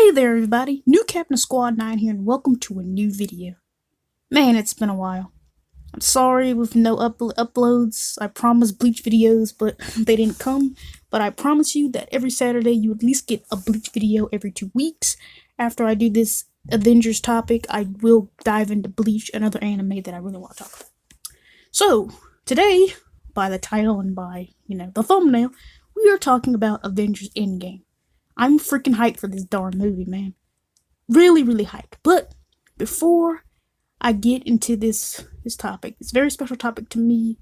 Hey there everybody, New Captain Squad 9 here and welcome to a new video. Man, it's been a while. I'm sorry with no uploads. I promised Bleach videos, but they didn't come. But I promise you that every Saturday you at least get a Bleach video every 2 weeks. After I do this Avengers topic, I will dive into Bleach, another anime that I really want to talk about. So, today, by the title and by, the thumbnail, we are talking about Avengers Endgame. I'm freaking hyped for this darn movie, man. Really, really hyped. But before I get into this topic, this very special topic to me,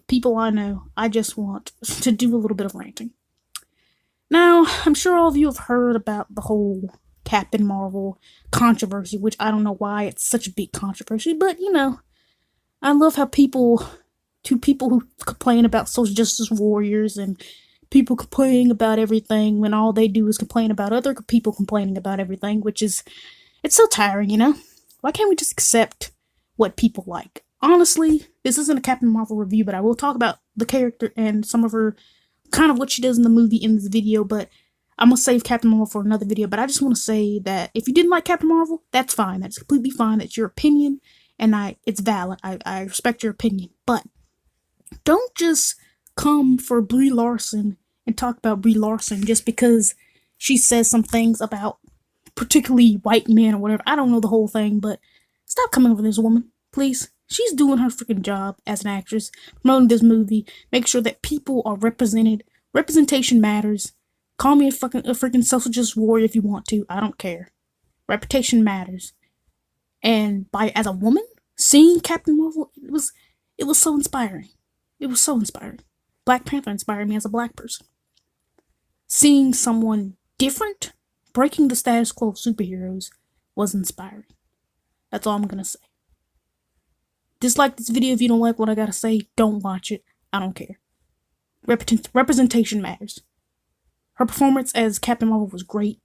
people I know, I just want to do a little bit of ranting. Now, I'm sure all of you have heard about the whole Captain Marvel controversy, which I don't know why it's such a big controversy, but I love how people who complain about social justice warriors and people complaining about everything when all they do is complain about other people complaining about everything, which is, it's so tiring, Why can't we just accept what people like? Honestly, this isn't a Captain Marvel review, but I will talk about the character and some of her, kind of what she does in the movie in this video, but I'm gonna save Captain Marvel for another video. But I just want to say that if you didn't like Captain Marvel, that's fine. That's completely fine. That's your opinion, and it's valid. I respect your opinion, but don't just come for Brie Larson and talk about Brie Larson just because she says some things about particularly white men or whatever. I don't know the whole thing, but stop coming for this woman, please. She's doing her freaking job as an actress, promoting this movie, make sure that people are represented. Representation matters. Call me a freaking social justice warrior if you want to. I don't care. Reputation matters. And as a woman, seeing Captain Marvel, it was so inspiring. It was so inspiring. Black Panther inspired me as a black person. Seeing someone different, breaking the status quo of superheroes, was inspiring. That's all I'm gonna say. Dislike this video if you don't like what I gotta say. Don't watch it. I don't care. Representation matters. Her performance as Captain Marvel was great.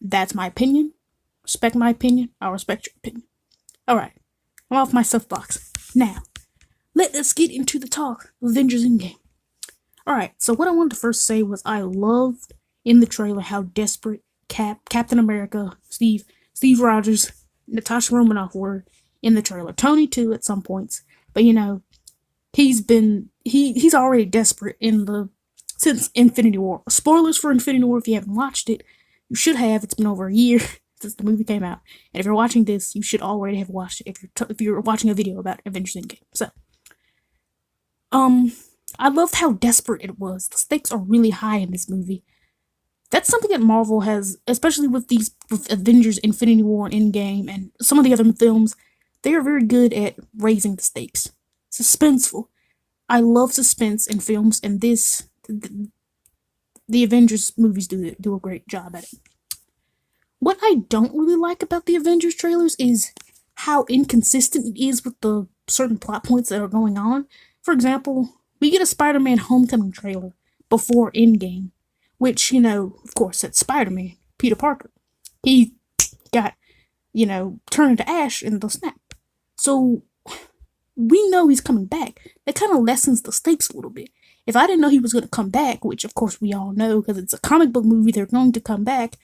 That's my opinion. Respect my opinion. I'll respect your opinion. Alright. I'm off my soapbox. Now, let us get into the talk of Avengers Endgame. Alright, so what I wanted to first say was I loved in the trailer how desperate Captain America, Steve Rogers, Natasha Romanoff were in the trailer. Tony too at some points. But he's already desperate since Infinity War. Spoilers for Infinity War if you haven't watched it. You should have. It's been over a year since the movie came out. And if you're watching this, you should already have watched it if you're watching a video about Avengers Endgame. So, I loved how desperate it was. The stakes are really high in this movie. That's something that Marvel has, especially with Avengers Infinity War and Endgame and some of the other films, they are very good at raising the stakes. Suspenseful. I love suspense in films, and the Avengers movies do a great job at it. What I don't really like about the Avengers trailers is how inconsistent it is with the certain plot points that are going on. For example, we get a Spider-Man Homecoming trailer before Endgame, which, of course, that's Spider-Man, Peter Parker. He got, turned into ash in the snap. So, we know he's coming back. That kind of lessens the stakes a little bit. If I didn't know he was going to come back, which, of course, we all know, because it's a comic book movie, they're going to come back,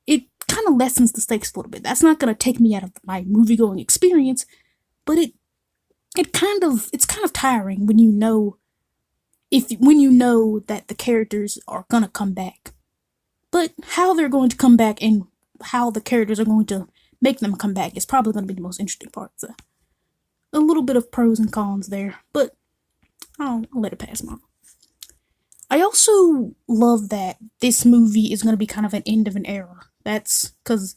it kind of lessens the stakes a little bit. That's not going to take me out of my movie-going experience, but it's kind of tiring when you know that the characters are gonna come back. But how they're going to come back and how the characters are going to make them come back is probably going to be the most interesting part. So, a little bit of pros and cons there, but I'll let it pass, Mom. I also love that this movie is going to be kind of an end of an era. That's because,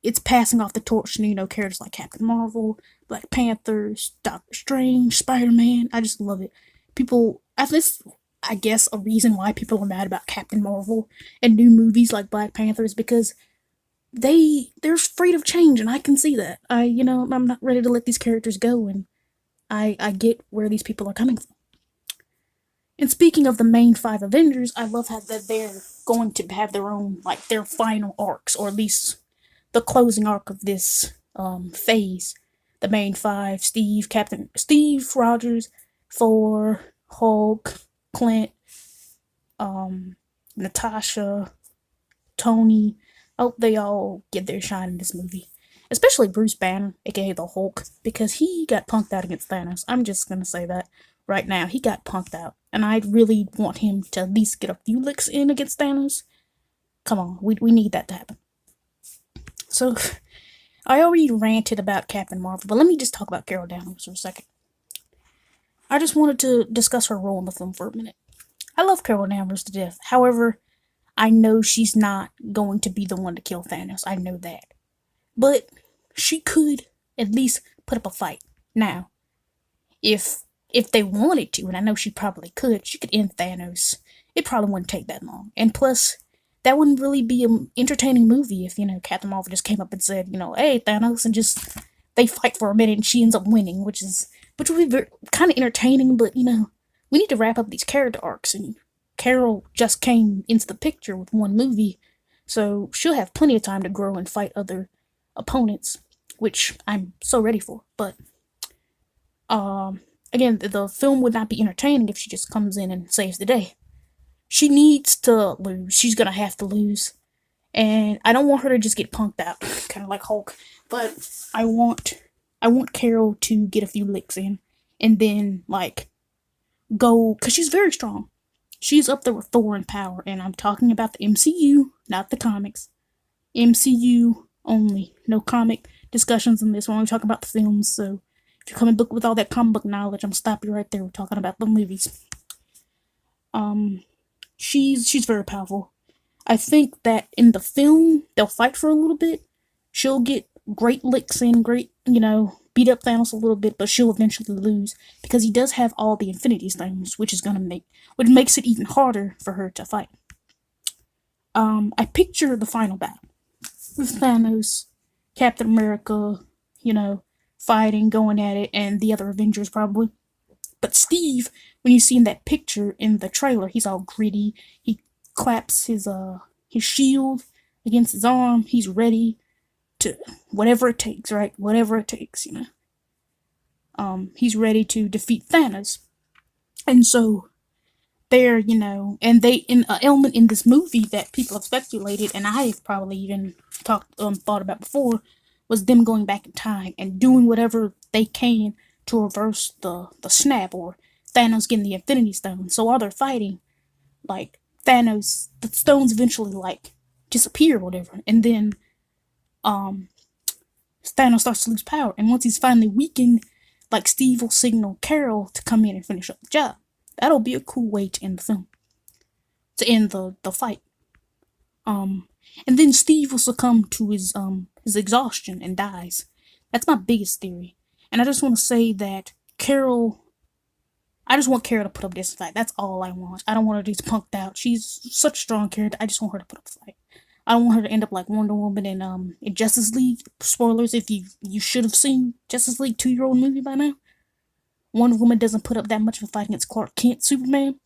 it's passing off the torch to, characters like Captain Marvel, Black Panther, Doctor Strange, Spider-Man. I just love it. I guess a reason why people are mad about Captain Marvel and new movies like Black Panther is because they're afraid of change, and I can see that. I'm not ready to let these characters go, and I get where these people are coming from. And speaking of the main 5 Avengers, I love how that they're going to have their own, their final arcs, or at least the closing arc of this phase. The main 5, Steve Rogers, Thor, Hulk, Clint, Natasha, Tony. I hope they all get their shine in this movie. Especially Bruce Banner, aka the Hulk, because he got punked out against Thanos. I'm just gonna say that right now. He got punked out. And I really want him to at least get a few licks in against Thanos. Come on, we need that to happen. So, I already ranted about Captain Marvel, but let me just talk about Carol Danvers for a second. I just wanted to discuss her role in the film for a minute. I love Carol Danvers to death. However, I know she's not going to be the one to kill Thanos. I know that. But she could at least put up a fight. Now, if they wanted to, and I know she probably could, she could end Thanos. It probably wouldn't take that long. And plus, that wouldn't really be an entertaining movie if, Captain Marvel just came up and said, hey, Thanos, and just they fight for a minute and she ends up winning, which would be kind of entertaining, but, we need to wrap up these character arcs, and Carol just came into the picture with one movie, so she'll have plenty of time to grow and fight other opponents, which I'm so ready for. But again, the film would not be entertaining if she just comes in and saves the day. She needs to lose. She's gonna have to lose, and I don't want her to just get punked out, kind of like Hulk. But I want Carol to get a few licks in, and then go, because she's very strong. She's up there with Thor in power, and I'm talking about the MCU, not the comics. MCU only. No comic discussions in this. We're only talking about the films, so if you're coming book with all that comic book knowledge, I'm gonna stop you right there. We're talking about the movies. She's very powerful. I think that in the film, they'll fight for a little bit. She'll get great licks in, beat up Thanos a little bit, but she'll eventually lose because he does have all the Infinity Stones, which makes it even harder for her to fight. I picture the final battle with Thanos, Captain America, fighting, going at it, and the other Avengers probably. But Steve, when you see in that picture in the trailer, he's all gritty. He claps his shield against his arm. He's ready to whatever it takes, right? Whatever it takes, He's ready to defeat Thanos. And so there, and in an element in this movie that people have speculated, and I've probably even thought about before, was them going back in time and doing whatever they can to reverse the snap, or Thanos getting the Infinity Stone. So while they're fighting, Thanos, the stones eventually disappear or whatever, and then Thanos starts to lose power, and once he's finally weakened, Steve will signal Carol to come in and finish up the job. That'll be a cool way to end the film, to end the fight. And then Steve will succumb to his exhaustion and dies. That's my biggest theory. And I just want to say that I just want Carol to put up this fight. That's all I want. I don't want her to be punked out. She's such a strong character. I just want her to put up a fight. I don't want her to end up like Wonder Woman in Justice League. Spoilers if you should have seen Justice League 2-year-old movie by now. Wonder Woman doesn't put up that much of a fight against Clark Kent Superman.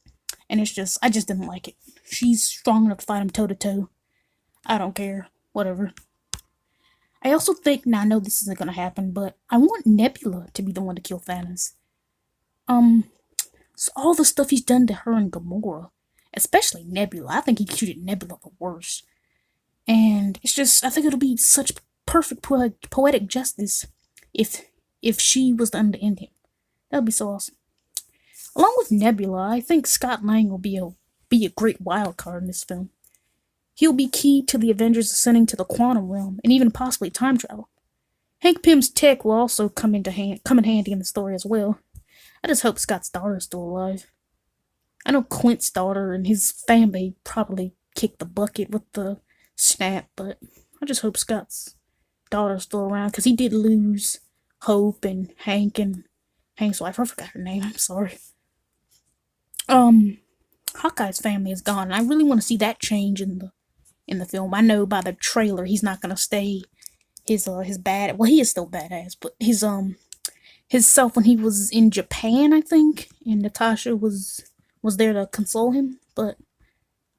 And I just didn't like it. She's strong enough to fight him toe to toe. I don't care. Whatever. I also think, now I know this isn't gonna happen, but I want Nebula to be the one to kill Thanos. So all the stuff he's done to her and Gamora, especially Nebula, I think he treated Nebula the worst. And it's just, I think it'll be such perfect poetic justice if she was the one to end him. That would be so awesome. Along with Nebula, I think Scott Lang will be a great wild card in this film. He'll be key to the Avengers ascending to the quantum realm, and even possibly time travel. Hank Pym's tech will also come in handy in the story as well. I just hope Scott's daughter is still alive. I know Clint's daughter and his family probably kicked the bucket with the snap, but I just hope Scott's daughter's still around, because he did lose Hope and Hank and Hank's wife. I forgot her name, I'm sorry. Hawkeye's family is gone, and I really want to see that change in the film. I know by the trailer he's not gonna stay his bad. Well, he is still badass, but his self when he was in Japan, I think, and Natasha was there to console him. But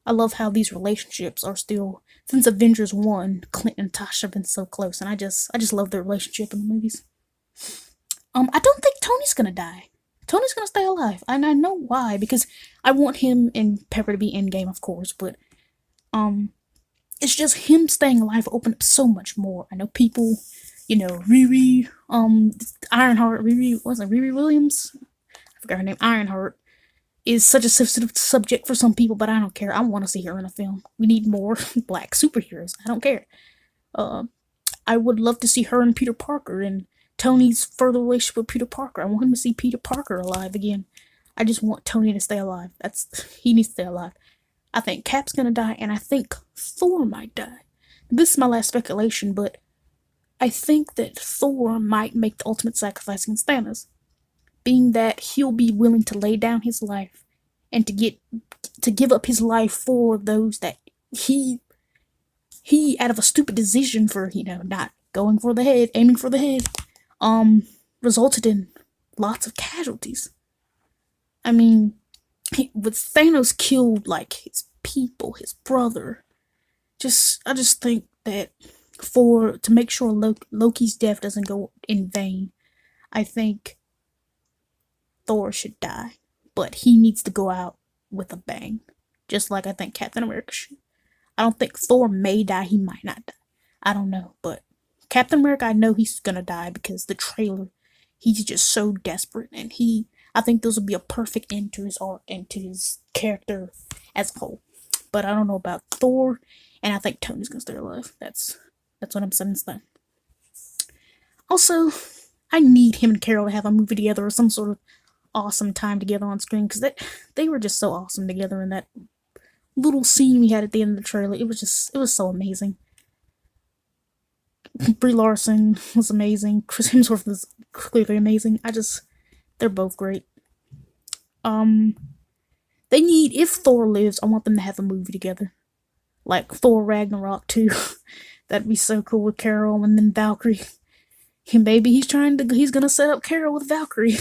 I love how these relationships are still, since Avengers 1, Clint and Natasha have been so close, and I just love their relationship in the movies. I don't think Tony's gonna die. Tony's gonna stay alive. And I know why, because I want him and Pepper to be Endgame, of course, but it's just him staying alive opened up so much more. I know people, Riri, Ironheart, Riri, wasn't Riri Williams? I forgot her name. Ironheart is such a sensitive subject for some people, but I don't care. I want to see her in a film. We need more black superheroes. I don't care. Uh, I would love to see her and Peter Parker and Tony's further relationship with Peter Parker. I want him to see Peter Parker alive again. I just want Tony to stay alive. He needs to stay alive. I think Cap's gonna die, and I think Thor might die. This is my last speculation, but I think that Thor might make the ultimate sacrifice against Thanos, being that he'll be willing to lay down his life and to give up his life for those that he out of a stupid decision for not going for the head, aiming for the head, resulted in lots of casualties. I mean, with Thanos killed like his people, his brother. I just think that to make sure Loki's death doesn't go in vain, I think Thor should die, but he needs to go out with a bang, just like I think Captain America should. I don't think Thor may die. He might not die. I don't know, but Captain America, I know he's gonna die because the trailer, he's just so desperate, and I think this will be a perfect end to his art and to his character as a whole. But I don't know about Thor, and I think Tony's gonna stay alive. That's what I'm saying. Also, I need him and Carol to have a movie together or some sort of awesome time together on screen, because they were just so awesome together in that little scene we had at the end of the trailer. It was so amazing. Brie Larson was amazing. Chris Hemsworth was clearly amazing. They're both great. If Thor lives, I want them to have a movie together. Like Thor Ragnarok 2. That'd be so cool with Carol and then Valkyrie. And maybe he's gonna set up Carol with Valkyrie.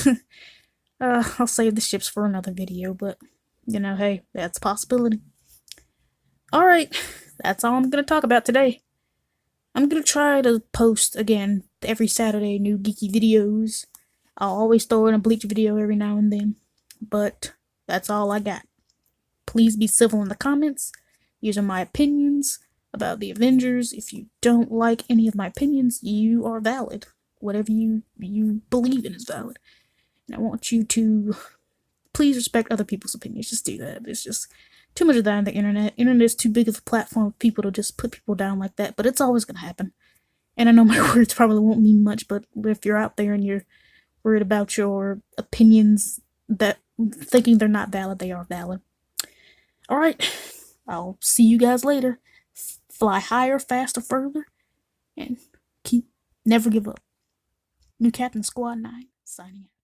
I'll save the ships for another video, but, hey, that's a possibility. Alright, that's all I'm gonna talk about today. I'm gonna try to post, again, every Saturday, new geeky videos. I'll always throw in a Bleach video every now and then, but that's all I got. Please be civil in the comments. These are my opinions about the Avengers. If you don't like any of my opinions, you are valid. Whatever you believe in is valid. And I want you to please respect other people's opinions. Just do that. There's just too much of that on the internet. Internet is too big of a platform for people to just put people down like that, but it's always going to happen. And I know my words probably won't mean much, but if you're out there and you're worried about your opinions, that thinking they're not valid, they are valid. Alright, I'll see you guys later. Fly higher, faster, further, and never give up. New Captain Squad 9, signing out.